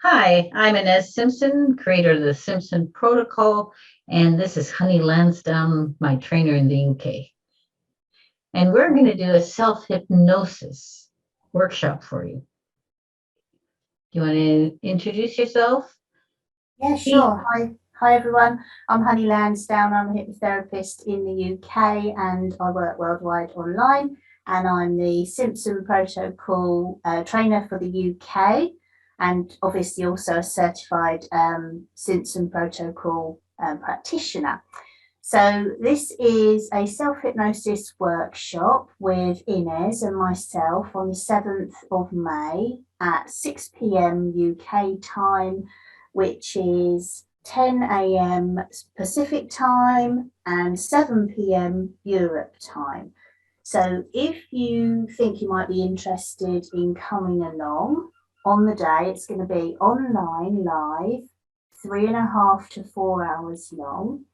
Hi, I'm Inez Simpson, creator of the Simpson Protocol, and this is Honey Lansdowne, my trainer in the UK. And we're going to do a self-hypnosis workshop for you. Do you want to introduce yourself? Yeah, sure. Hi everyone. I'm Honey Lansdowne. I'm a hypnotherapist in the UK and I work worldwide online. And I'm the Simpson Protocol trainer for the UK and obviously also a certified Simpson Protocol practitioner. So this is a self-hypnosis workshop with Inez and myself on the 7th of May at 6 p.m. UK time, which is 10 a.m. Pacific time and 7 p.m. Europe time. So if you think you might be interested in coming along on the day, it's going to be online live, 3.5 to 4 hours long.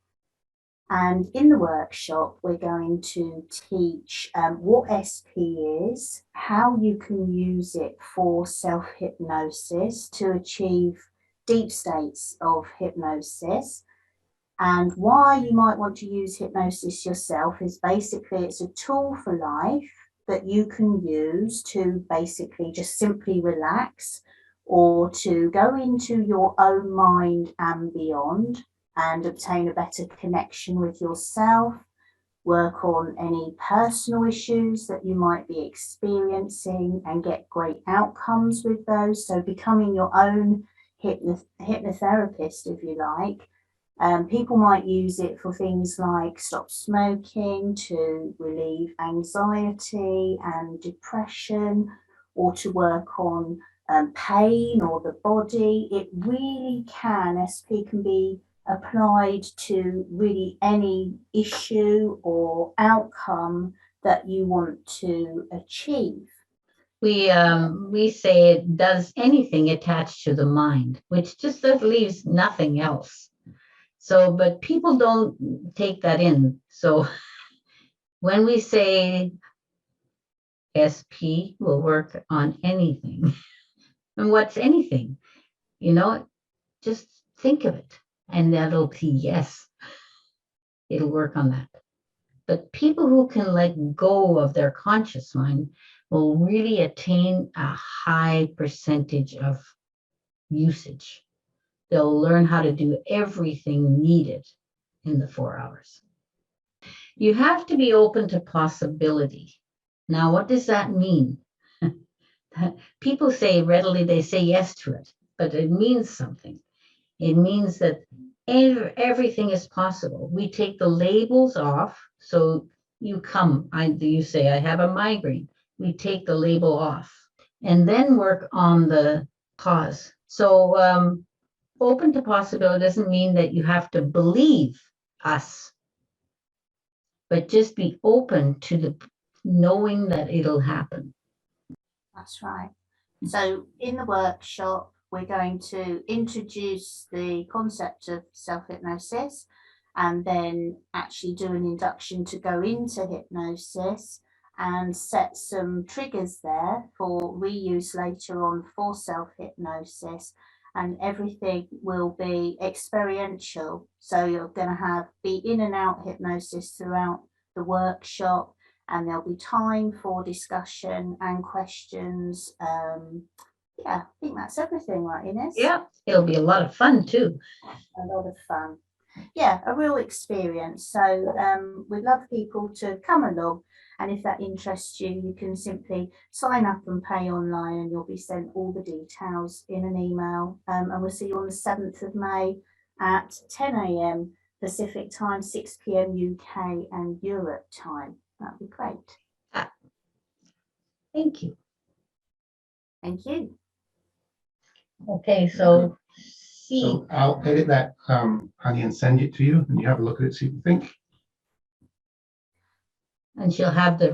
And in the workshop, we're going to teach what SP is, how you can use it for self-hypnosis to achieve deep states of hypnosis, and why you might want to use hypnosis yourself is basically it's a tool for life that you can use to basically just simply relax or to go into your own mind and beyond and obtain a better connection with yourself, work on any personal issues that you might be experiencing and get great outcomes with those. So becoming your own hypnotherapist, if you like. People might use it for things like stop smoking, to relieve anxiety and depression, or to work on pain or the body. It really can, SP can be applied to really any issue or outcome that you want to achieve. We say it does anything attached to the mind, which just leaves nothing else. So, but people don't take that in. So when we say SP will work on anything, and what's anything? You know, just think of it, and that'll be yes, it'll work on that. But people who can let go of their conscious mind will really attain a high percentage of usage. They'll learn how to do everything needed in the 4 hours. You have to be open to possibility. Now, what does that mean? People say readily, they say yes to it, but it means something. It means that everything is possible. We take the labels off. So you say, I have a migraine. We take the label off and then work on the cause. So open to possibility doesn't mean that you have to believe us, but just be open to the knowing that it'll happen. That's right. So in the workshop, we're going to introduce the concept of self-hypnosis and then actually do an induction to go into hypnosis and set some triggers there for reuse later on for self-hypnosis, and everything will be experiential. So you're going to be in and out hypnosis throughout the workshop, and there'll be time for discussion and questions. Yeah, I think that's everything, right, Inez? Yeah, it'll be a lot of fun too. A lot of fun. Yeah, a real experience. So we'd love people to come along. And if that interests you, you can simply sign up and pay online and you'll be sent all the details in an email. And we'll see you on the 7th of May at 10 a.m. Pacific time, 6 p.m. UK and Europe time. That'd be great. Thank you. Thank you. Okay, so So I'll edit that, Honey, and send it to you, and you have a look at it, see what you think. And she'll have the